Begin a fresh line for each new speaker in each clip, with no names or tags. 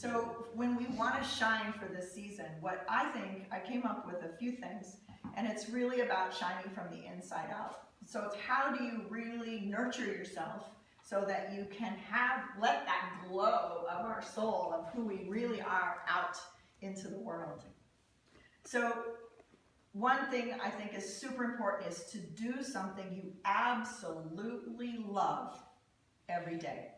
So when we want to shine for this season, what I think, I came up with a few things, and it's really about shining from the inside out. So it's how do you really nurture yourself so that you can let that glow of our soul, of who we really are, out into the world. So one thing I think is super important is to do something you absolutely love every day.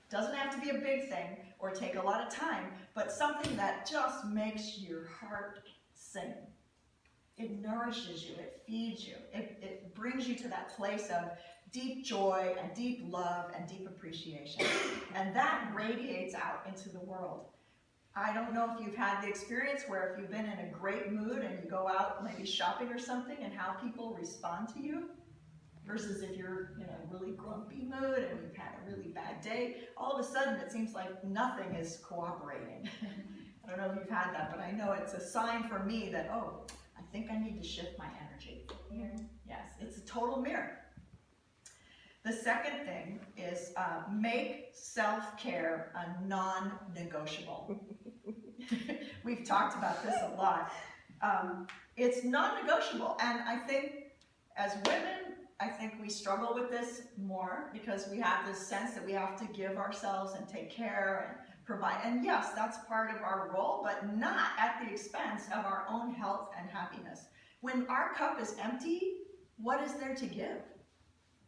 Doesn't have to be a big thing or take a lot of time, but something that just makes your heart sing. It nourishes you, it feeds you, it brings you to that place of deep joy and deep love and deep appreciation. And that radiates out into the world. I don't know if you've had the experience where if you've been in a great mood and you go out maybe shopping or something and how people respond to you versus if you're in a really grumpy mood and you've had a really bad day, all of a sudden it seems like nothing is cooperating. I don't know if you've had that, but I know it's a sign for me that, oh, I think I need to shift my energy. Yes, it's a total mirror. The second thing is make self-care a non-negotiable. We've talked about this a lot. It's non-negotiable, and I think as women, I think we struggle with this more because we have this sense that we have to give ourselves and take care and provide. And yes, that's part of our role, but not at the expense of our own health and happiness. When our cup is empty, what is there to give?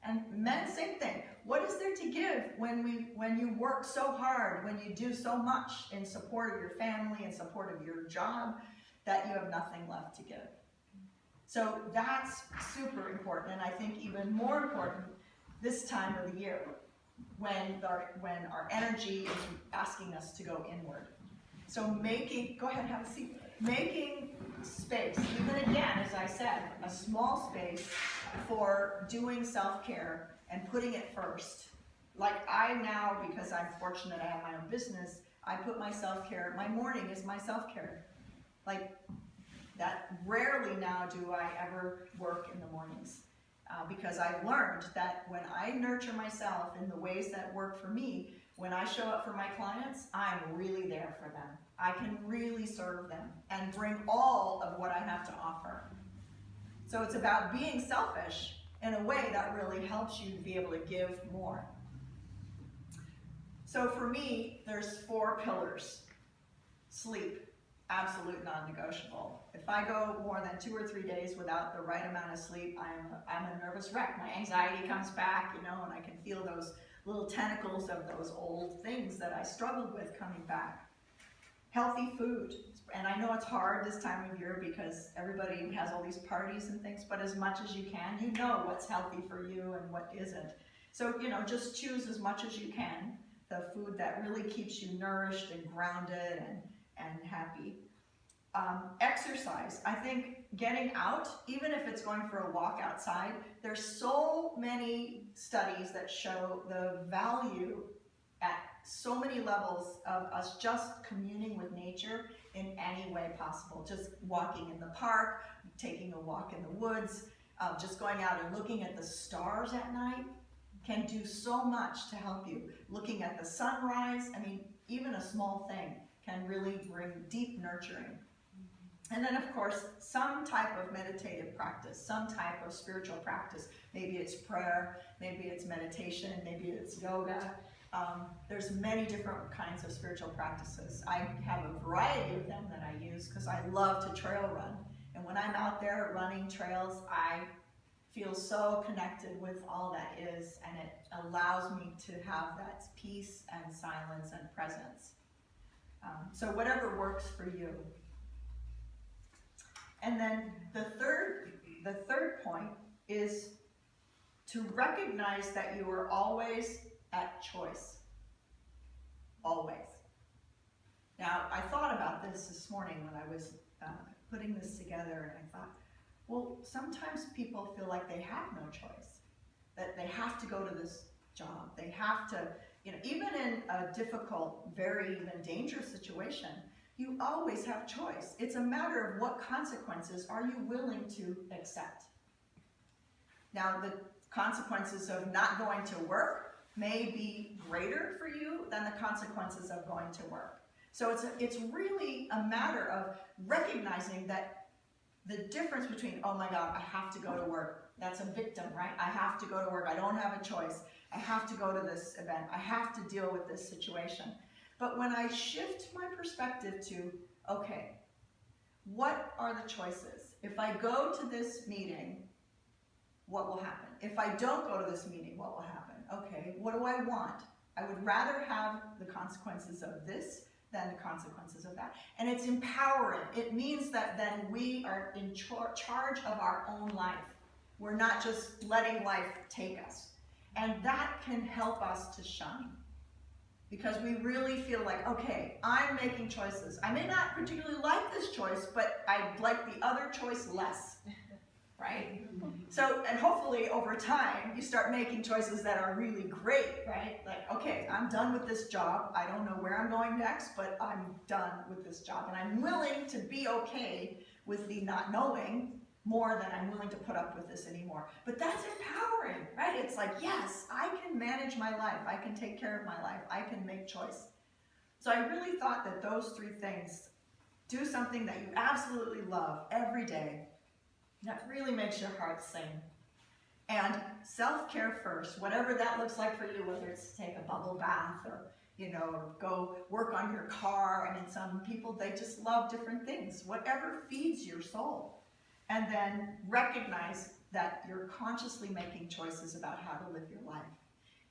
And men, same thing. What is there to give when you work so hard, when you do so much in support of your family, in support of your job, that you have nothing left to give? So that's super important, and I think even more important this time of the year when our energy is asking us to go inward. So go ahead, have a seat. Making space, even again, as I said, a small space for doing self-care and putting it first. Like I now, because I'm fortunate I have my own business, I put my self-care, my morning is my self-care. Like that rarely now do I ever work in the mornings because I've learned that when I nurture myself in the ways that work for me, when I show up for my clients, I'm really there for them. I can really serve them and bring all of what I have to offer. So it's about being selfish in a way that really helps you to be able to give more. So for me, there's 4 pillars. Sleep, absolute non-negotiable. If I go more than 2 or 3 days without the right amount of sleep, I'm a nervous wreck. My anxiety comes back, and I can feel those little tentacles of those old things that I struggled with coming back. Healthy food, and I know it's hard this time of year because everybody has all these parties and things, but as much as you can, you know what's healthy for you and what isn't. So, just choose as much as you can, the food that really keeps you nourished and grounded and happy. Exercise, I think getting out, even if it's going for a walk outside, there's so many studies that show the value at so many levels of us just communing with nature in any way possible. Just walking in the park, taking a walk in the woods, just going out and looking at the stars at night can do so much to help you. Looking at the sunrise, even a small thing can really bring deep nurturing. And then of course, some type of meditative practice, some type of spiritual practice. Maybe it's prayer, maybe it's meditation, maybe it's yoga. There's many different kinds of spiritual practices. I have a variety of them that I use because I love to trail run. And when I'm out there running trails, I feel so connected with all that is, and it allows me to have that peace and silence and presence. So whatever works for you. And then the third point is to recognize that you are always at choice. Always. Now, I thought about this morning when I was putting this together, and I thought, well, sometimes people feel like they have no choice, that they have to go to this job. They have to, even in a difficult, very even dangerous situation, you always have choice. It's a matter of what consequences are you willing to accept. Now, the consequences of not going to work may be greater for you than the consequences of going to work. So it's really a matter of recognizing that the difference between, oh my God, I have to go to work. That's a victim, right? I have to go to work. I don't have a choice. I have to go to this event. I have to deal with this situation. But when I shift my perspective to, okay, what are the choices? If I go to this meeting, what will happen? If I don't go to this meeting, what will happen? Okay, what do I want? I would rather have the consequences of this than the consequences of that. And it's empowering. It means that then we are in charge of our own life. We're not just letting life take us. And that can help us to shine. Because we really feel like, okay, I'm making choices. I may not particularly like this choice, but I like the other choice less, right? So, and hopefully over time, you start making choices that are really great, right? Like, okay, I'm done with this job. I don't know where I'm going next, but I'm done with this job. And I'm willing to be okay with the not knowing more than I'm willing to put up with this anymore. But that's empowering, right? It's like, yes, I can manage my life. I can take care of my life. I can make choice. So I really thought that those three things, do something that you absolutely love every day, that really makes your heart sing. And self-care first, whatever that looks like for you, whether it's to take a bubble bath or, or go work on your car. I mean, some people, they just love different things. Whatever feeds your soul. And then recognize that you're consciously making choices about how to live your life.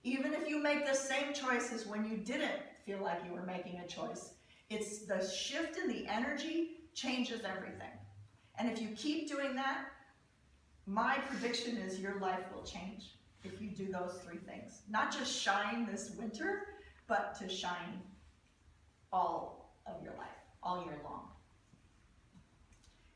Even if you make the same choices when you didn't feel like you were making a choice, it's the shift in the energy changes everything. And if you keep doing that, my prediction is your life will change if you do those three things. Not just shine this winter, but to shine all of your life, all year long.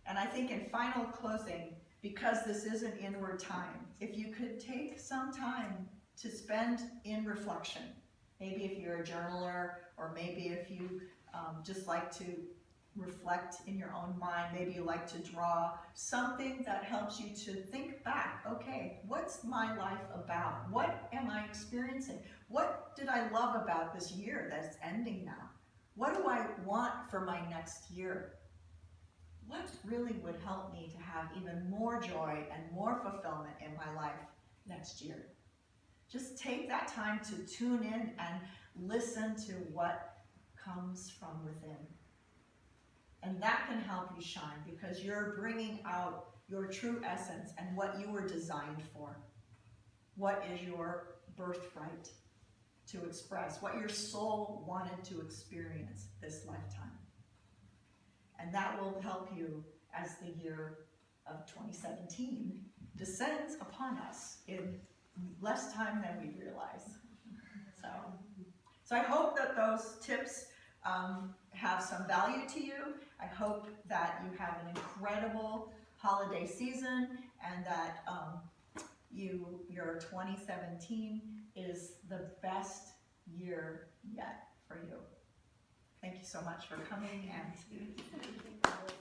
And I think in final closing, because this is an inward time, if you could take some time to spend in reflection, maybe if you're a journaler, or maybe if you just like to reflect in your own mind, maybe you like to draw, something that helps you to think back, okay, what's my life about? What am I experiencing? What did I love about this year that's ending now? What do I want for my next year? What really would help me to have even more joy and more fulfillment in my life next year? Just take that time to tune in and listen to what comes from within. And that can help you shine because you're bringing out your true essence and what you were designed for. What is your birthright to express? What your soul wanted to experience this lifetime. And that will help you as the year of 2017 descends upon us in less time than we realize. So I hope that those tips have some value to you. I hope that you have an incredible holiday season and that your 2017 is the best year yet for you. Thank you so much for coming and